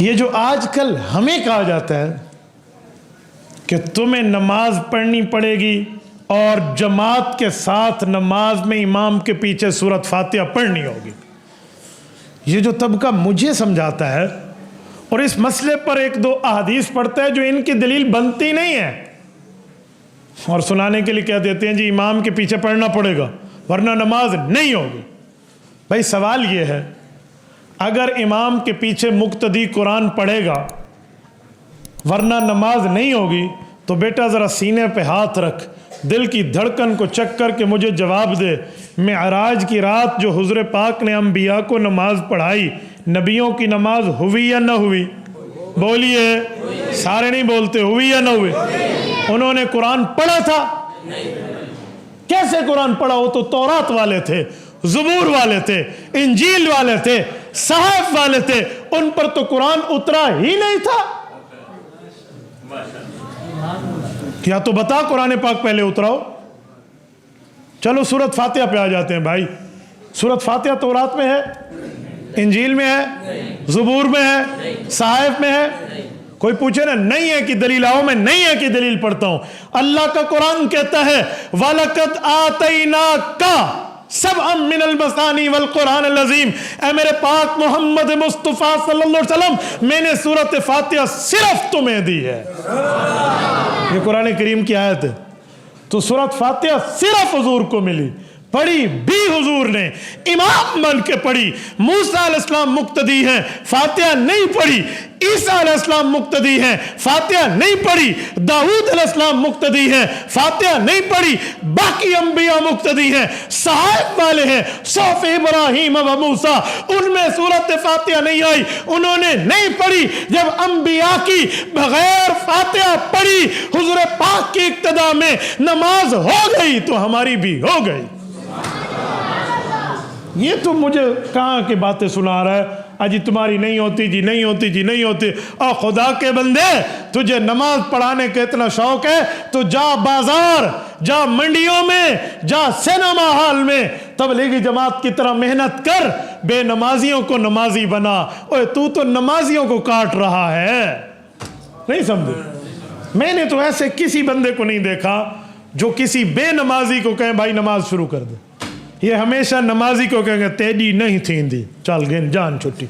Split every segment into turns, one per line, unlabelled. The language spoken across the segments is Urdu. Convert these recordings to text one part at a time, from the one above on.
یہ جو آج کل ہمیں کہا جاتا ہے کہ تمہیں نماز پڑھنی پڑے گی اور جماعت کے ساتھ نماز میں امام کے پیچھے سورۃ فاتحہ پڑھنی ہوگی، یہ جو طبقہ مجھے سمجھاتا ہے اور اس مسئلے پر ایک دو احادیث پڑھتا ہے جو ان کی دلیل بنتی نہیں ہے اور سنانے کے لیے کہہ دیتے ہیں جی امام کے پیچھے پڑھنا پڑے گا ورنہ نماز نہیں ہوگی۔ بھائی سوال یہ ہے، اگر امام کے پیچھے مقتدی قرآن پڑھے گا ورنہ نماز نہیں ہوگی تو بیٹا ذرا سینے پہ ہاتھ رکھ، دل کی دھڑکن کو چیک کر کے مجھے جواب دے، معراج کی رات جو حضور پاک نے انبیاء کو نماز پڑھائی، نبیوں کی نماز ہوئی یا نہ ہوئی؟ بولیے، سارے نہیں بولتے، ہوئی یا نہ ہوئی؟ انہوں نے قرآن پڑھا تھا؟ کیسے قرآن پڑھا؟ وہ تو تورات والے تھے، زبور والے تھے، انجیل والے تھے، صحائف والے تھے، ان پر تو قرآن اترا ہی نہیں تھا۔ یا تو بتا قرآن پاک پہلے اتراؤ۔ چلو سورۃ فاتحہ پہ آ جاتے ہیں بھائی، سورۃ فاتحہ تورات میں ہے، انجیل میں ہے، زبور میں ہے، صحائف میں ہے؟ کوئی پوچھے نا نہیں ہے کہ دلیل آؤ، میں نہیں ہے کہ دلیل پڑھتا ہوں۔ اللہ کا قرآن کہتا ہے وَلَقَدْ آتَيْنَاكَ سَبْعًا مِّنَ الْمَثَانِي وَالْقُرْآنِ الْعَظِيمِ، اے میرے پاک محمد مصطفیٰ صلی اللہ علیہ وسلم، میں نے سورۃ فاتحہ صرف تمہیں دی ہے۔ یہ قرآن کریم کی آیت ہے، تو سورۃ فاتحہ صرف حضور کو ملی، پڑھی بھی حضور نے، امام بن کے پڑھی۔ موسیٰ علیہ السلام مقتدی ہیں، فاتحہ نہیں پڑھی۔ عیسیٰ علیہ السلام مقتدی ہیں، فاتحہ نہیں پڑھی۔ داؤد علیہ السلام مقتدی ہیں، فاتحہ نہیں پڑھی۔ باقی انبیاء مقتدی ہیں، صحائف والے ہیں، صحف ابراہیم و موسیٰ، ان میں سورۃ فاتحہ نہیں آئی، انہوں نے نہیں پڑھی۔ جب انبیاء کی بغیر فاتحہ پڑھی حضور پاک کی اقتداء میں نماز ہو گئی تو ہماری بھی ہو گئی۔ یہ تو مجھے کہاں کی باتیں سنا رہا ہے، اجی تمہاری نہیں ہوتی جی، نہیں ہوتی جی، نہیں ہوتی۔ اور خدا کے بندے، تجھے نماز پڑھانے کا اتنا شوق ہے تو جا بازار، جا منڈیوں میں، جا سینما ہال میں، تبلیغی جماعت کی طرح محنت کر، بے نمازیوں کو نمازی بنا۔ اوہ تو نمازیوں کو کاٹ رہا ہے، نہیں سمجھے؟ میں نے تو ایسے کسی بندے کو نہیں دیکھا جو کسی بے نمازی کو کہے بھائی نماز شروع کر دے۔ یہ ہمیشہ نمازی کو کہیں گے تیڈی نہیں تھیندی، چل گئے جان چھٹی۔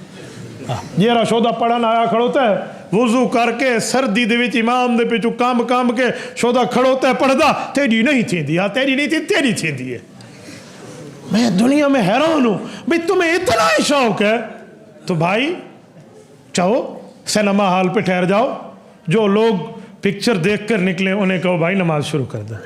یہ رہا شودہ پڑھن آیا کھڑوتا ہے، وضو کر کے سردی دے وچ امام دے پچھو کام کے شودہ کھڑوتا ہے پڑھدا، تیڈی نہیں تھیندی، ہاں تیڈی نہیں تھی، تیڈی تھیندی ہے۔ میں دنیا میں حیران ہوں، بھئی تمہیں اتنا ہی شوق ہے تو بھائی چاہو سینما ہال پہ ٹھہر جاؤ، جو لوگ پکچر دیکھ کر نکلیں انہیں کہو بھائی نماز شروع کر دیں۔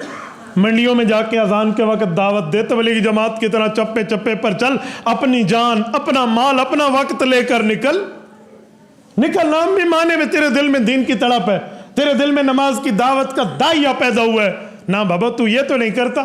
منڈیوں میں جا کے اذان کے وقت دعوت دے، تبلیغی جماعت کی طرح چپے چپے پر چل، اپنی جان، اپنا مال، اپنا وقت لے کر نکل۔ نام بھی مانے میں تیرے دل میں دین کی تڑپ ہے، تیرے دل میں نماز کی دعوت کا داعیہ پیدا ہوا ہے، نہ بابا تو یہ تو نہیں کرتا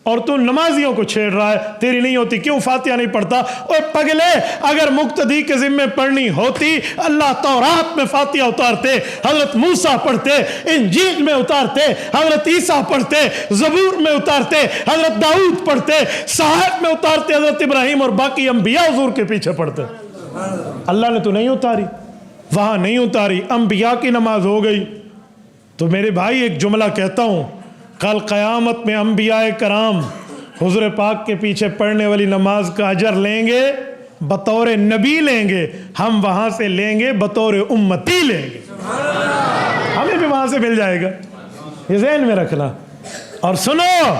اور تو نمازیوں کو چھیڑ رہا ہے، تیری نہیں ہوتی، کیوں فاتحہ نہیں پڑھتا؟ اور پگلے، اگر مقتدی کے ذمہ پڑھنی ہوتی اللہ تورات میں فاتحہ اتارتے، حضرت موسیٰ پڑھتے، انجیل میں اتارتے، حضرت عیسیٰ پڑھتے، زبور میں اتارتے، حضرت داؤد پڑھتے، صحائف میں اتارتے، حضرت ابراہیم اور باقی انبیاء حضور کے پیچھے پڑھتے۔ اللہ نے تو نہیں اتاری، وہاں نہیں اتاری، انبیاء کی نماز ہو گئی۔ تو میرے بھائی ایک جملہ کہتا ہوں، کل قیامت میں انبیاء کرام حضور پاک کے پیچھے پڑھنے والی نماز کا اجر لیں گے، بطور نبی لیں گے، ہم وہاں سے لیں گے بطور امتی لیں گے، ہمیں بھی وہاں سے مل جائے گا، یہ ذہن میں رکھنا۔ اور سنو،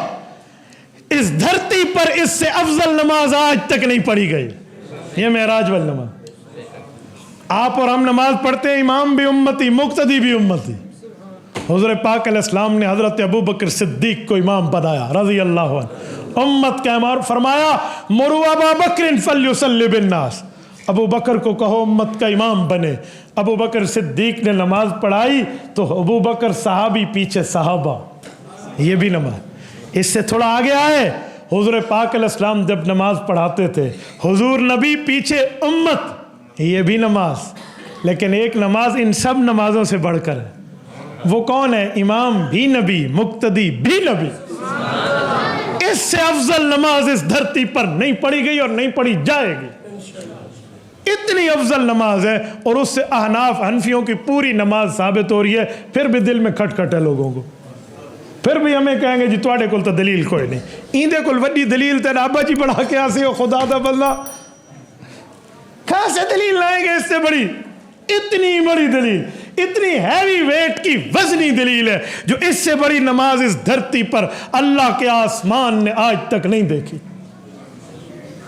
اس دھرتی پر اس سے افضل نماز آج تک نہیں پڑھی گئی، یہ معراج والی نماز۔ آپ اور ہم نماز پڑھتے ہیں، امام بھی امتی، مقتدی بھی امتی۔ حضور پاک علیہ السلام نے حضرت ابو بکر صدیق کو امام بنایا رضی اللہ عنہ، امت کا امام فرمایا مرو ابا بکر فلیصلی بالناس، ابو بکر کو کہو امت کا امام بنے۔ ابو بکر صدیق نے نماز پڑھائی تو ابو بکر صحابی پیچھے صحابہ، یہ بھی نماز۔ اس سے تھوڑا آگے آئے، حضور پاک علیہ السلام جب نماز پڑھاتے تھے، حضور نبی پیچھے امت، یہ بھی نماز۔ لیکن ایک نماز ان سب نمازوں سے بڑھ کر ہے، وہ کون ہے؟ امام بھی نبی، مقتدی بھی نبی۔ اس سے افضل نماز اس دھرتی پر نہیں پڑھی گئی اور نہیں پڑھی جائے گی۔ اتنی افضل نماز ہے اور اس سے احناف حنفیوں کی پوری نماز ثابت ہو رہی ہے، پھر بھی دل میں کھٹ کھٹ ہے لوگوں کو، پھر بھی ہمیں کہیں گے جی تواڈے کول تو دلیل کوئی نہیں، ایندے کول وڈی دلیل تے ابا جی بڑھا کے آسی ہو خدا دا بندہ، کہاں سے دلیل لائیں گے اس سے بڑی؟ اتنی بڑی دلیل، اتنی ہیوی ویٹ کی وزنی دلیل ہے جو اس سے بڑی نماز اس دھرتی پر اللہ کے آسمان نے آج تک نہیں دیکھی۔